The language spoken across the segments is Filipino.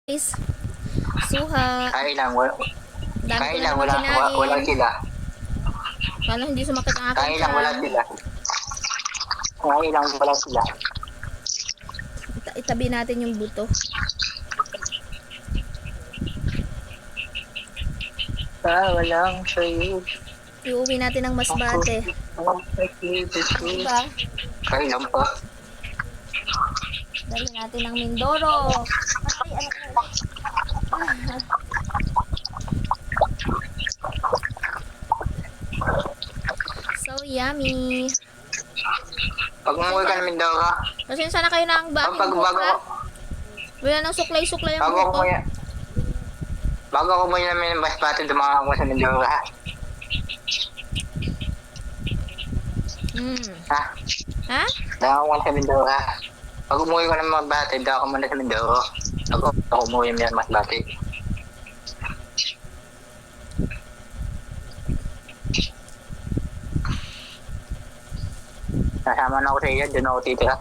guys. Suha. Kailan, wala, Dami ko na kailan, naman wala kinain. sila. Paano hindi sumakit ang aking Kailan, wala tiyan? sila. Kailan, wala sila. Itabi natin yung buto. Walang sa'yo. Iuwi natin ng Masbate. Diba? Kailan pa? Dali natin ng Mindoro. Ay, ano. So yummy. Pag umuwi ka namin daw ka, Pasensya na kayo na ang bago, bakit bago, buka. Wala nang suklay-suklay ang bago ako buto. umuwi, bago ako umuwi namin ng Masbate, dumaan ako sa Mindoro ha. Ha? Ha? Dumaan ako sa Mindoro ha. Pag umuwi ko ng Masbate, dumaan ako muna sa Mindoro. Ako umuwi ng Masbate. Nasama na ako sa iyo, doon ako titira.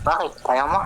Bakit? Ayaw mo?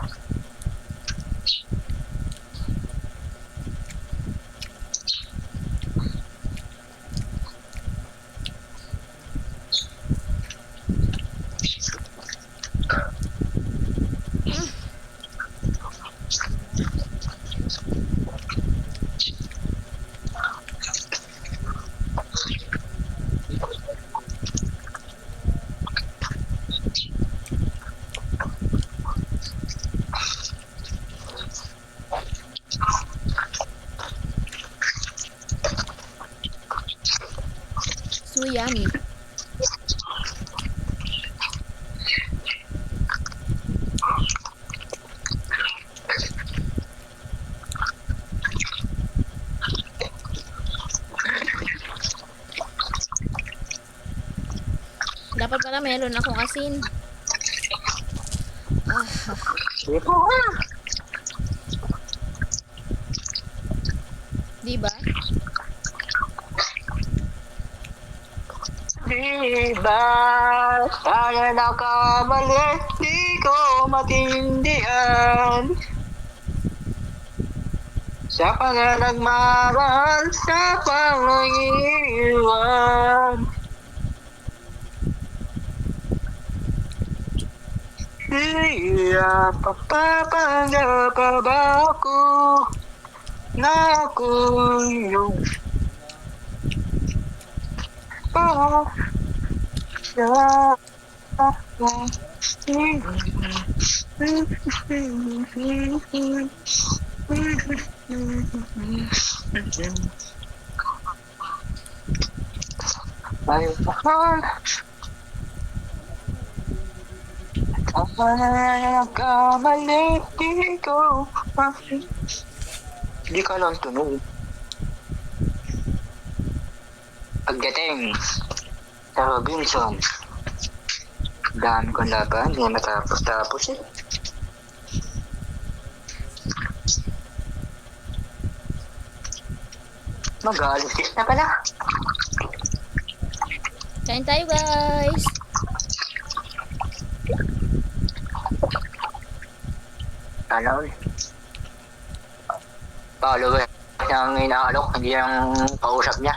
So yummy. Dapat pala meron akong asin. Diba? Diba, sana nakamali, di ko matindihan. Sa pangalagmaran, sa pangiiwan. Iya, papapanda pa ba ako na ako yung ay mahal. Ang pananakamali, di ko di ka lang tunog. Pagdating sa Robinson, dami kong laban, hindi matapos-tapos eh. Mag-aalis na pala. Kain tayo guys. Ano? Follower ang inaalok, hindi ang kausap niya.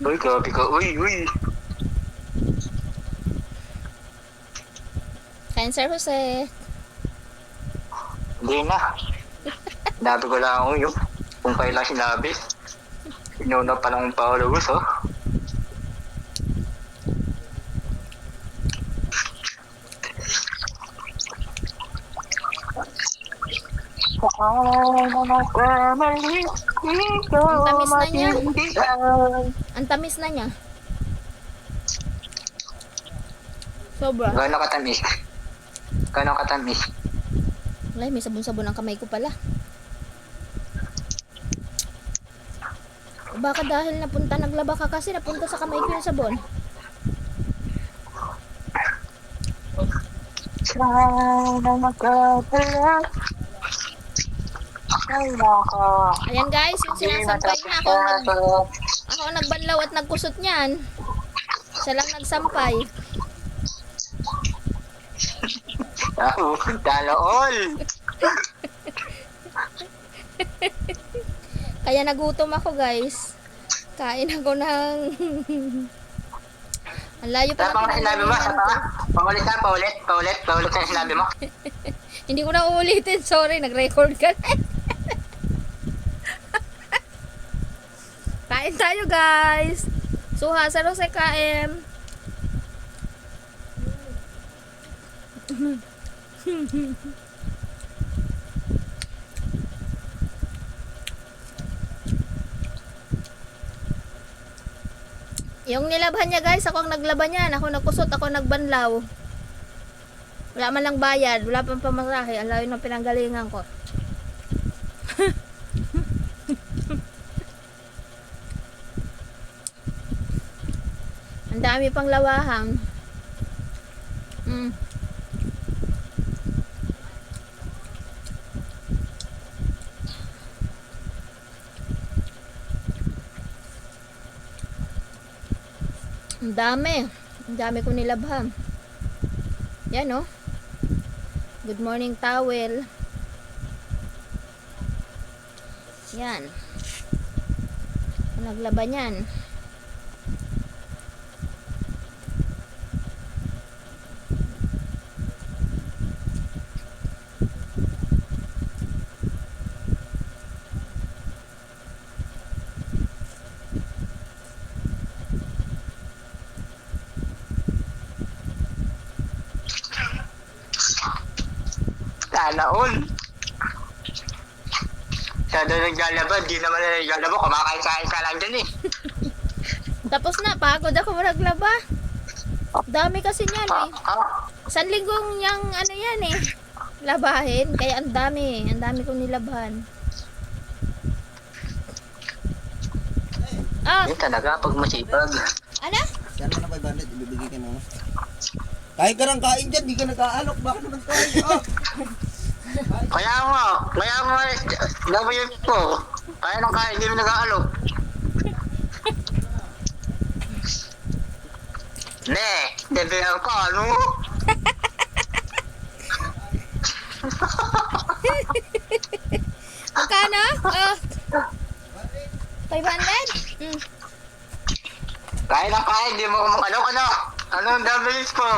Uy, grabe ka. Uy. Kain Sir Jose. Hindi na. Sinabi ko lang yung kung kailan sinabi. Inuna pa lang yung followers, oh. Ang tamis na niya. Sobra. Gano'ng katamis? Gano'ng katamis? Wala, may sabon-sabon ang kamay ko pala. Baka dahil naglaba ka kasi napunta sa kamay ko yung sabon. Sana magkapala. Ayan guys, yung sinasampay niya. Ako ang nagbanlaw at nagkusot niyan. Siya lang nagsampay. Sana all. Kaya nagutom ako, guys. Kain ako ng... Ang layo pa Ano pang sinabi mo? Sa pa? Paulit na, paulit. Paulit na sinabi mo. Hindi ko na uulitin. Sorry, nag-record ka na. Kain tayo, guys. Suha sa Rose KM. Yung nilabhan niya, guys, ako ang naglaban niyan. Ako nagkusot, ako nagbanlaw. Wala man lang bayad, wala pang pamasahe. Ang layo ng pinanggalingan ko. Ang dami pang lawahang. Ang dami. Ang dami ko nilabham. Yan, oh. Good morning, towel. Yan. Naglaban yan. Sana all. Siya doon naglalaban, di naman na naglalaban. Kumakain-kain ka lang dyan eh. Tapos na, pagod ako maglaba. Dami kasi niyan eh. Isang linggong niyang ano yan eh. Labahin. Kaya ang dami. Ang dami kong nilabhan. Ah, Yun talaga, pag masipag. ano? Yan mo na 500, ibibigay ka mo. Kain ka ng kain dyan, di ka nag-aalok. Bakit naman kain ka? Kaya nga, gawin yun po. Kaya nang kaya, hindi mo nag-aalok. Ne, debihan ka, ano? Magkano? 500? Kaya nang kaya, hindi mo kumang ano? Ano ang dabilis po?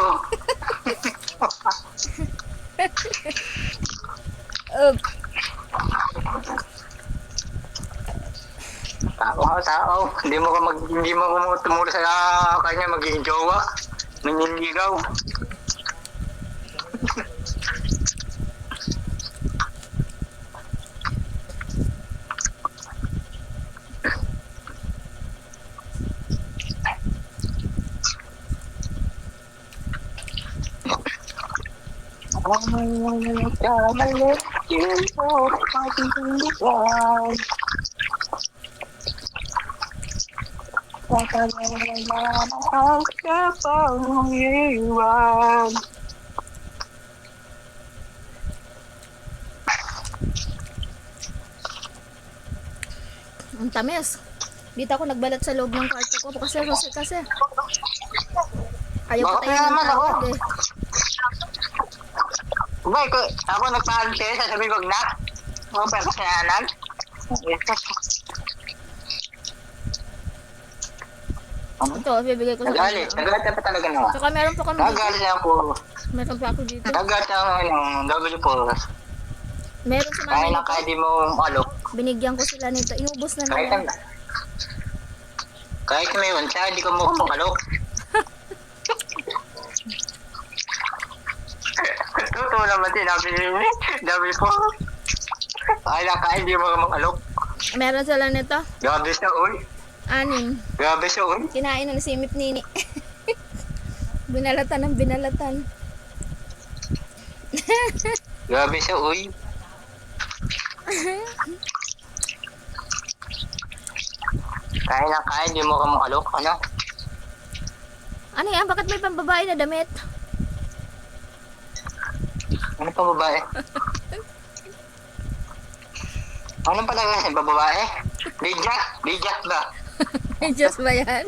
Tao. Hindi mo tumulong sa kanya magiging jowa. Manginligaw. Ang tamis. Dito ako nagbalat sa loob ng kwarto ko kasi ayaw ko Bakit tayo ng naman ako? tawag eh. Ba, ako nagpahal sa'yo, sasabihin wag na. Ako pa kasalanan. Ito, bibigay ko sa Nagalit na pa talaga naman. Saka meron pa kami dito. Nagalit na ako. Meron pa ako dito. Nagalit na ako ng W po. Meron sa Kaya nanay lang ko. kaya di mo alok. Binigyan ko sila nito. Inubos na Kahit nila. kahit may wansa, di ko mo kumakalok. Totoo naman sinabi ni W po. Kaya lang kaya di mo kumakalok. Meron sila nito. Grabe siya, uy. 6. Grabe siya, uy. Kinain na si Simip Nini. Binalatan ng binalatan. Grabe siya, uy. Kaya lang kaya di mo kumakalok, ano? Ano yan? Bakit may pambabae na damit? Ano pa babae? Ano pala kasi babae? Bijak ba? Just ba yan?